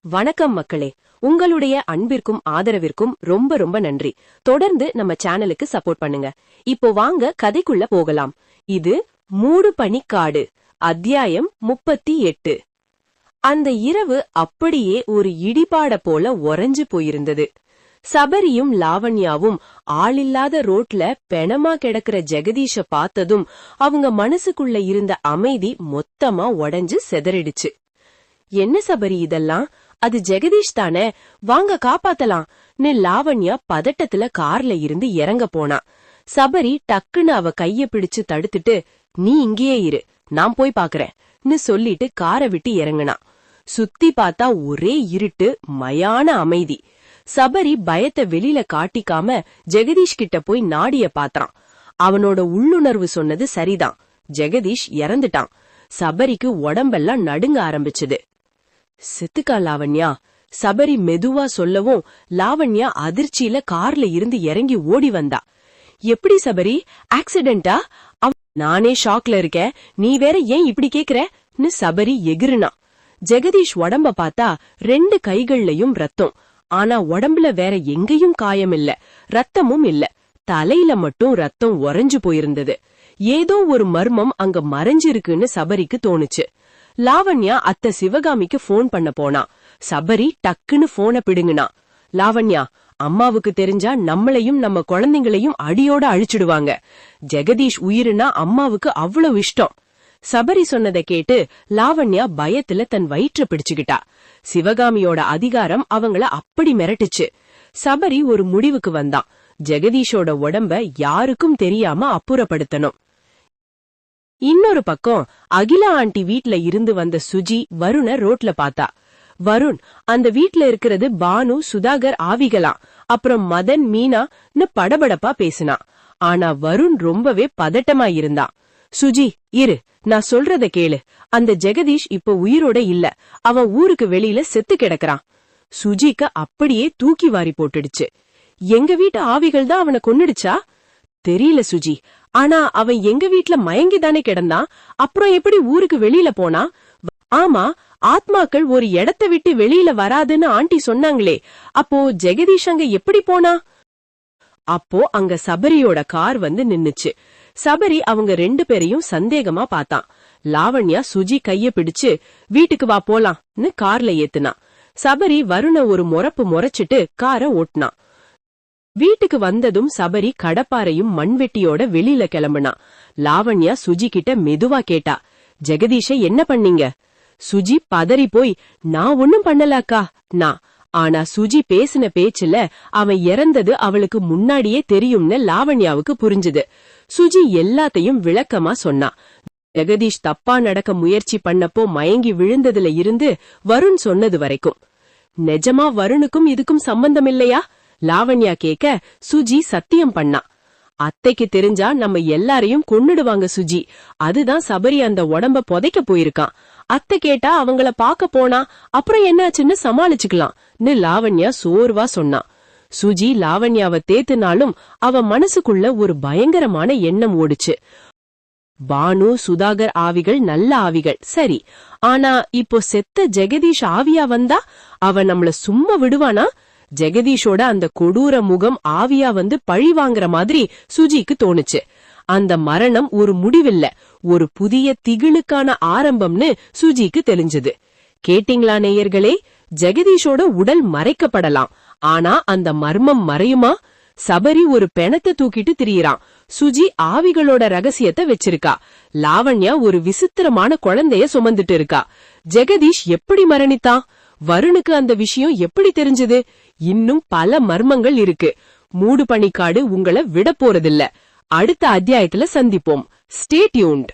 வணக்கம் மக்களே, உங்களுடைய அன்பிற்கும் ஆதரவிற்கும் ரொம்ப ரொம்ப நன்றி. தொடர்ந்து நம்ம சேனலுக்கு சப்போர்ட் பண்ணுங்க. இப்போ வாங்க கதைக்குள்ள போகலாம். இது மூடு பனிக்காடு, அத்தியாயம் 38. அந்த இரவு அப்படியே ஒரு இடிபாட போல உறைஞ்சு போயிருந்தது. சபரியும் லாவண்யாவும் ஆளில்லாத ரோட்ல பெணமா கிடக்கிற ஜெகதீஷ பார்த்ததும் அவங்க மனசுக்குள்ள இருந்த அமைதி மொத்தமா உடைஞ்சு செதறிடுச்சு. என்ன சபரி இதெல்லாம்? அது ஜெகதீஷ் தானே, வாங்க காப்பாத்தலாம். லாவண்யா பதட்டத்துல கார்ல இருந்து இறங்க போனா. சபரி டக்குன்னு அவ கைய பிடிச்சு தடுத்துட்டு, நீ இங்கேயே இரு, நான் போய் பாக்குறேன்னு சொல்லிட்டு காரை விட்டு இறங்குனா. சுத்தி பார்த்தா ஒரே இருட்டு, மயான அமைதி. சபரி பயத்தை வெளியில காட்டிக்காம ஜெகதீஷ் கிட்ட போய் நாடிய பாத்தான். அவனோட உள்ளுணர்வு சொன்னது சரிதான், ஜெகதீஷ் இறந்துட்டான். சபரிக்கு உடம்பெல்லாம் நடுங்க ஆரம்பிச்சுது. செத்துக்கா லாவண்யா, சபரி மெதுவா சொல்லவும் லாவண்யா அதிர்ச்சியில கார்ல இருந்து இறங்கி ஓடி வந்தா. எப்படி சபரி, ஆக்சிடென்டா? நானே ஷாக்ல இருக்கேன், நீ வேற ஏன் இப்படி கேக்குறன்னு சபரி எகிருனா. ஜெகதீஷ் உடம்ப பார்த்தா 2 கைகள்லயும் ரத்தம். ஆனா உடம்புல வேற எங்கேயும் காயம் இல்ல, ரத்தமும் இல்ல. தலையில மட்டும் ரத்தம் உறைஞ்சு போயிருந்தது. ஏதோ ஒரு மர்மம் அங்க மறைஞ்சிருக்குன்னு சபரிக்கு தோணுச்சு. லாவண்யா அத்த சிவகாமிக்கு போன் பண்ண போனா. சபரி டக்குன்னு போனை பிடுங்குனா. லாவண்யா, அம்மாவுக்கு தெரிஞ்சா நம்மளையும் நம்ம குழந்தைங்களையும் அடியோட அழிச்சிடுவாங்க. ஜெகதீஷ் உயிருனா அம்மாவுக்கு அவ்வளவு இஷ்டம். சபரி சொன்னதை கேட்டு லாவண்யா பயத்துல தன் வயிற்ற பிடிச்சுக்கிட்டா. சிவகாமியோட அதிகாரம் அவங்கள அப்படி மிரட்டுச்சு. சபரி ஒரு முடிவுக்கு வந்தான். ஜெகதீஷோட உடம்ப யாருக்கும் தெரியாம அப்புறப்படுத்தணும். இன்னொரு பக்கம் அகிலா ஆண்டி வீட்ல இருந்து வந்த சுஜி வருண ரோட்ல பார்த்தா. வருண் அந்த வீட்ல இருக்கிறது பானு, சுதாகர் ஆவிகளாம். அப்புறம் மதன், மீனான்னு படபடப்பா பேசினா. ஆனா வருண் ரொம்பவே பதட்டமா இருந்தான். சுஜி இரு, நான் சொல்றத கேளு. அந்த ஜெகதீஷ் இப்ப உயிரோட இல்ல, அவன் ஊருக்கு வெளியில செத்து கிடக்குறான். சுஜிக்கு அப்படியே தூக்கி வாரி போட்டுடுச்சு. எங்க வீட்டு ஆவிகள் தான் அவனை கொன்னுடுச்சா? தெரியல சுஜி, ஆனா அவன் எங்க வீட்ல மயங்கிதானே கிடந்தான். அப்புறம் எப்படி ஊருக்கு வெளியில போனா? ஆமா, ஆத்மாக்கள் ஒரு இடத்தை விட்டு வெளியில வராதுன்னு ஆண்டி சொன்னாங்களே, அப்போ ஜெகதீஷ் அங்க எப்படி போனா? அப்போ அங்க சபரியோட கார் வந்து நின்னுச்சு. சபரி அவங்க 2 பேரையும் சந்தேகமா பார்த்தான். லாவண்யா சுஜி கைய பிடிச்சு வீட்டுக்கு வா போலாம்னு கார்ல ஏத்துனா. சபரி வருண ஒரு முறப்பு முறைச்சிட்டு காரை ஓட்டுனான். வீட்டுக்கு வந்ததும் சபரி கடப்பாரையும் மண்வெட்டியோட வெளியில கிளம்புனா. லாவண்யா சுஜி கிட்ட மெதுவா கேட்டா, ஜெகதீஷ என்ன பண்ணீங்க? சுஜி பதறி போய், நான் ஒன்னும் பண்ணலாக்கா நான். ஆனா சுஜி பேசின பேச்சுல அவன் இறந்தது அவளுக்கு முன்னாடியே தெரியும்னு லாவண்யாவுக்கு புரிஞ்சுது. சுஜி எல்லாத்தையும் விளக்கமா சொன்னா. ஜெகதீஷ் தப்பா நடக்க முயற்சி பண்ணப்போ மயங்கி விழுந்ததுல இருந்து வருண் சொன்னது வரைக்கும். நிஜமா வருணுக்கும் இதுக்கும் சம்பந்தம் இல்லையா? லாவண்யா கேக்க சுஜி சத்தியம் பண்ணா. அத்தைக்கு தெரிஞ்சா நம்ம எல்லாரையும் கொன்னுடுவாங்க சுஜி, அதுதான் சபரி அந்த உடம்ப புதைக்க போயிருக்கான். அத்தை கேட்டா அவங்கள பாக்க போனா அப்புறம் என்னாச்சுன்னு சமாளிச்சுக்கலாம்னு லாவண்யா சோர்வா சொன்னா. சுஜி லாவண்யாவை தேத்துனாலும் அவ மனசுக்குள்ள ஒரு பயங்கரமான எண்ணம் ஓடுச்சு. பானு, சுதாகர் ஆவிகள் நல்ல ஆவிகள் சரி, ஆனா இப்போ செத்த ஜெகதீஷ் ஆவியா வந்தா அவ நம்மள சும்மா விடுவானா? ஜெகதீஷோட அந்த கொடூர முகம் ஆவியா வந்து பழி வாங்குற மாதிரி சுஜிக்கு தோணுச்சு. அந்த மரணம் ஒரு முடிவில்ல, ஒரு புதிய திகிலுக்கான ஆரம்பம்னு சுஜிக்கு தெரிஞ்சது. கேட்டீங்களா நேயர்களே? ஜெகதீஷோட உடல் மறைக்கப்படலாம், ஆனா அந்த மர்மம் மறையுமா? சபரி ஒரு பெணத்தை தூக்கிட்டு திரியறான். சுஜி ஆவிகளோட ரகசியத்தை வச்சிருக்கா. லாவண்யா ஒரு விசித்திரமான குழந்தைய சுமந்துட்டு இருக்கா. ஜெகதீஷ் எப்படி மரணித்தான்? வருணுக்கு அந்த விஷயம் எப்படி தெரிஞ்சது? இன்னும் பல மர்மங்கள் இருக்கு. மூடு பனிக்காடு உங்களை விட போறதில்ல. அடுத்த அத்தியாயத்துல சந்திப்போம். Stay tuned.